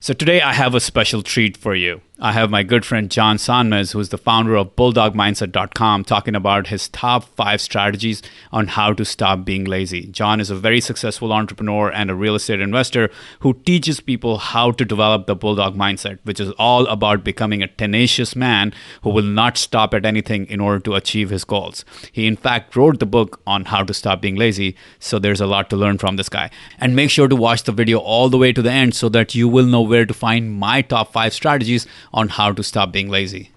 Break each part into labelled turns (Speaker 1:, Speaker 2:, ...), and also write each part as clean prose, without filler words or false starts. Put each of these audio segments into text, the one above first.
Speaker 1: So today I have a special treat for you. I have my good friend John Sonmez, who is the founder of BulldogMindset.com, talking about his top 5 strategies on how to stop being lazy. John is a very successful entrepreneur and a real estate investor who teaches people how to develop the Bulldog Mindset, which is all about becoming a tenacious man who will not stop at anything in order to achieve his goals. He in fact wrote the book on how to stop being lazy, so there's a lot to learn from this guy. And make sure to watch the video all the way to the end so that you will know where to find my top 5 strategies on how to stop being lazy.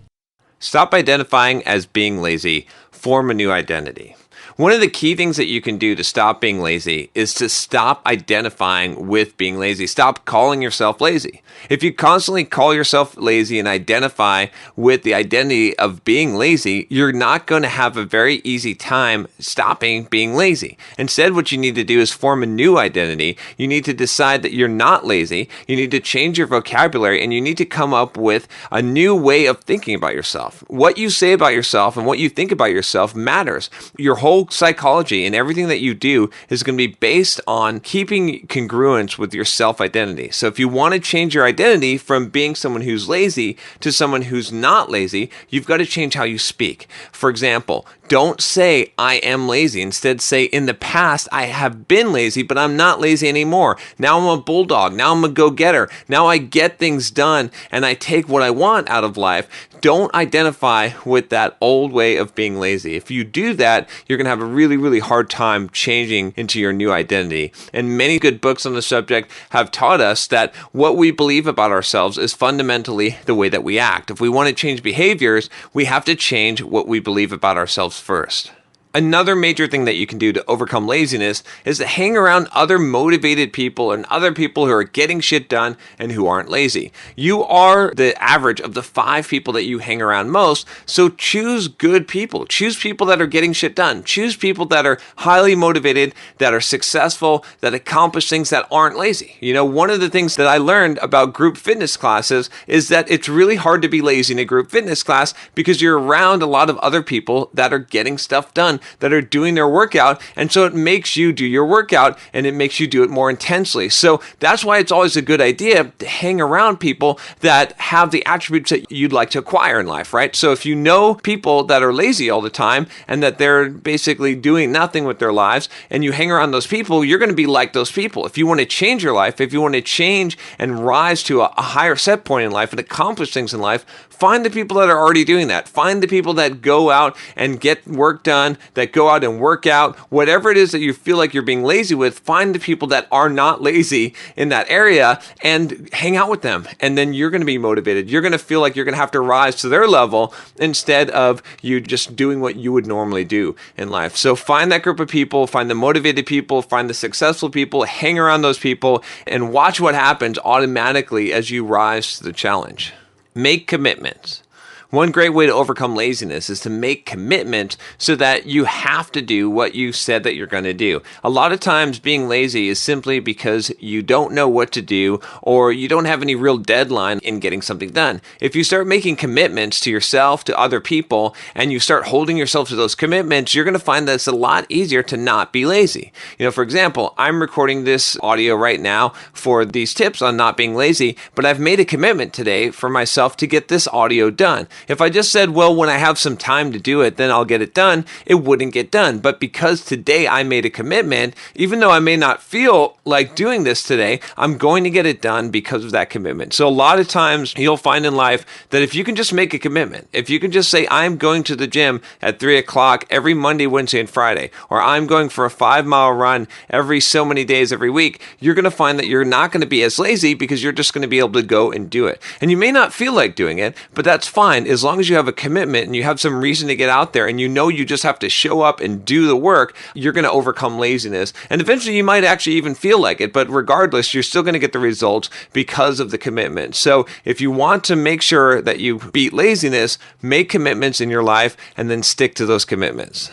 Speaker 2: Stop identifying as being lazy. Form a new identity. One of the key things that you can do to stop being lazy is to stop identifying with being lazy. Stop calling yourself lazy. If you constantly call yourself lazy and identify with the identity of being lazy, you're not going to have a very easy time stopping being lazy. Instead, what you need to do is form a new identity. You need to decide that you're not lazy. You need to change your vocabulary, and you need to come up with a new way of thinking about yourself. What you say about yourself and what you think about yourself matters. Your whole psychology and everything that you do is going to be based on keeping congruence with your self-identity. So if you want to change your identity from being someone who's lazy to someone who's not lazy, you've got to change how you speak. For example, don't say, I am lazy. Instead, say, in the past, I have been lazy, but I'm not lazy anymore. Now I'm a bulldog. Now I'm a go-getter. Now I get things done and I take what I want out of life. Don't identify with that old way of being lazy. If you do that, you're going to have a really, really hard time changing into your new identity. And many good books on the subject have taught us that what we believe about ourselves is fundamentally the way that we act. If we want to change behaviors, we have to change what we believe about ourselves first. Another major thing that you can do to overcome laziness is to hang around other motivated people and other people who are getting shit done and who aren't lazy. You are the average of the 5 people that you hang around most, so choose good people. Choose people that are getting shit done. Choose people that are highly motivated, that are successful, that accomplish things, that aren't lazy. You know, one of the things that I learned about group fitness classes is that it's really hard to be lazy in a group fitness class because you're around a lot of other people that are getting stuff done, that are doing their workout, and so it makes you do your workout and it makes you do it more intensely. So that's why it's always a good idea to hang around people that have the attributes that you'd like to acquire in life, right? So if you know people that are lazy all the time and that they're basically doing nothing with their lives and you hang around those people, you're going to be like those people. If you want to change your life, if you want to change and rise to a higher set point in life and accomplish things in life, find the people that are already doing that. Find the people that go out and get work done, that go out and work out. Whatever it is that you feel like you're being lazy with, find the people that are not lazy in that area and hang out with them. And then you're going to be motivated. You're going to feel like you're going to have to rise to their level instead of you just doing what you would normally do in life. So find that group of people, find the motivated people, find the successful people, hang around those people, and watch what happens automatically as you rise to the challenge. Make commitments. One great way to overcome laziness is to make commitments so that you have to do what you said that you're going to do. A lot of times being lazy is simply because you don't know what to do or you don't have any real deadline in getting something done. If you start making commitments to yourself, to other people, and you start holding yourself to those commitments, you're going to find that it's a lot easier to not be lazy. You know, for example, I'm recording this audio right now for these tips on not being lazy, but I've made a commitment today for myself to get this audio done. If I just said, well, when I have some time to do it, then I'll get it done, it wouldn't get done. But because today I made a commitment, even though I may not feel like doing this today, I'm going to get it done because of that commitment. So a lot of times you'll find in life that if you can just make a commitment, if you can just say, I'm going to the gym at 3 o'clock every Monday, Wednesday, and Friday, or I'm going for a 5-mile run every so many days every week, you're going to find that you're not going to be as lazy because you're just going to be able to go and do it. And you may not feel like doing it, but that's fine as long as you have a commitment and you have some reason to get out there and you know you just have to show up and do the work, you're going to overcome laziness. And eventually you might actually even feel like it, but regardless, you're still going to get the results because of the commitment. So if you want to make sure that you beat laziness, make commitments in your life and then stick to those commitments.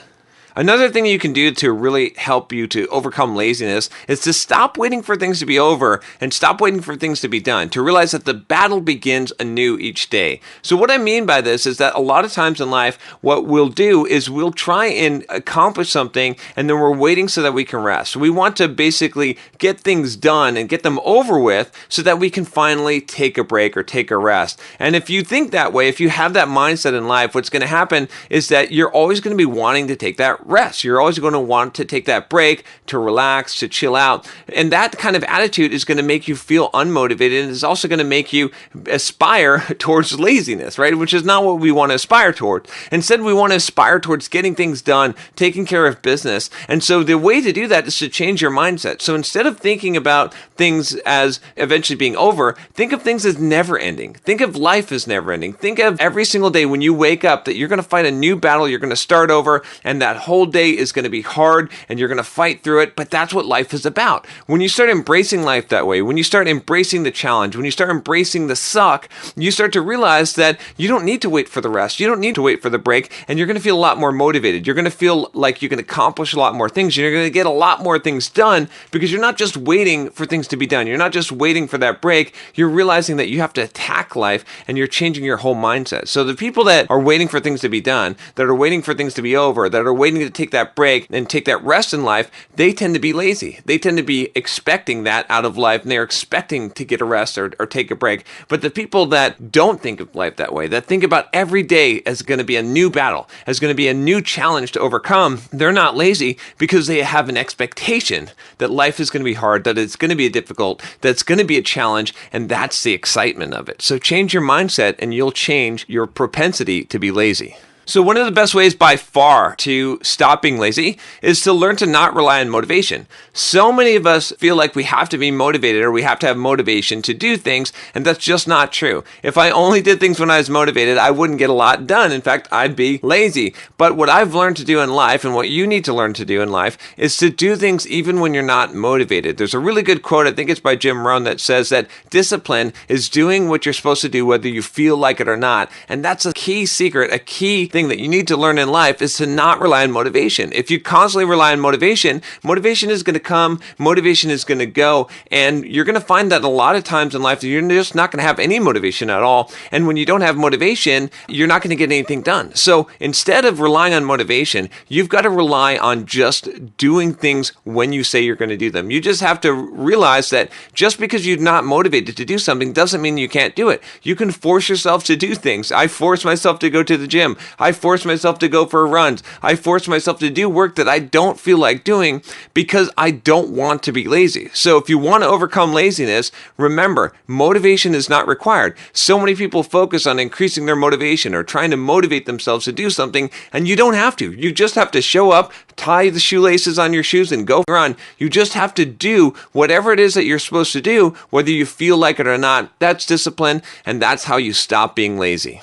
Speaker 2: Another thing you can do to really help you to overcome laziness is to stop waiting for things to be over and stop waiting for things to be done, to realize that the battle begins anew each day. So what I mean by this is that a lot of times in life, what we'll do is we'll try and accomplish something and then we're waiting so that we can rest. We want to basically get things done and get them over with so that we can finally take a break or take a rest. And if you think that way, if you have that mindset in life, what's going to happen is that you're always going to be wanting to take that rest. You're always going to want to take that break, to relax, to chill out. And that kind of attitude is going to make you feel unmotivated, and it's also going to make you aspire towards laziness, right? Which is not what we want to aspire toward. Instead, we want to aspire towards getting things done, taking care of business. And so the way to do that is to change your mindset. So instead of thinking about things as eventually being over, think of things as never ending. Think of life as never ending. Think of every single day when you wake up that you're going to fight a new battle, you're going to start over, and that whole day is going to be hard and you're going to fight through it. But that's what life is about. When you start embracing life that way, when you start embracing the challenge, when you start embracing the suck, you start to realize that you don't need to wait for the rest. You don't need to wait for the break, and you're going to feel a lot more motivated. You're going to feel like you can accomplish a lot more things. You're going to get a lot more things done because you're not just waiting for things to be done. You're not just waiting for that break. You're realizing that you have to attack life, and you're changing your whole mindset. So the people that are waiting for things to be done, that are waiting for things to be over, that are waiting to take that break and take that rest in life, they tend to be lazy. They tend to be expecting that out of life, and they're expecting to get a rest or take a break. But the people that don't think of life that way, that think about every day as going to be a new battle, as going to be a new challenge to overcome, they're not lazy because they have an expectation that life is going to be hard, that it's going to be difficult, that it's going to be a challenge, and that's the excitement of it. So change your mindset and you'll change your propensity to be lazy. So one of the best ways by far to stop being lazy is to learn to not rely on motivation. So many of us feel like we have to be motivated or we have to have motivation to do things, and that's just not true. If I only did things when I was motivated, I wouldn't get a lot done. In fact, I'd be lazy. But what I've learned to do in life, and what you need to learn to do in life, is to do things even when you're not motivated. There's a really good quote, I think it's by Jim Rohn, that says that discipline is doing what you're supposed to do whether you feel like it or not. And that's a key secret, a key thing that you need to learn in life, is to not rely on motivation. If you constantly rely on motivation, motivation is going to come, motivation is going to go, and you're going to find that a lot of times in life you're just not going to have any motivation at all. And when you don't have motivation, you're not going to get anything done. So instead of relying on motivation, you've got to rely on just doing things when you say you're going to do them. You just have to realize that just because you're not motivated to do something doesn't mean you can't do it. You can force yourself to do things. I force myself to go to the gym. I force myself to go for runs. I force myself to do work that I don't feel like doing because I don't want to be lazy. So if you want to overcome laziness, remember, motivation is not required. So many people focus on increasing their motivation or trying to motivate themselves to do something, and you don't have to. You just have to show up, tie the shoelaces on your shoes, and go run. You just have to do whatever it is that you're supposed to do, whether you feel like it or not. That's discipline, and that's how you stop being lazy.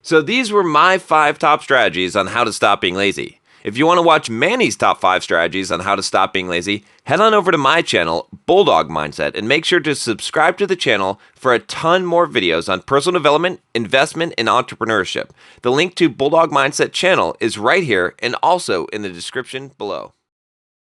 Speaker 2: So these were my 5 top strategies on how to stop being lazy. If you want to watch Manny's top 5 strategies on how to stop being lazy, head on over to my channel, Bulldog Mindset, and make sure to subscribe to the channel for a ton more videos on personal development, investment, and entrepreneurship. The link to Bulldog Mindset channel is right here and also in the description below.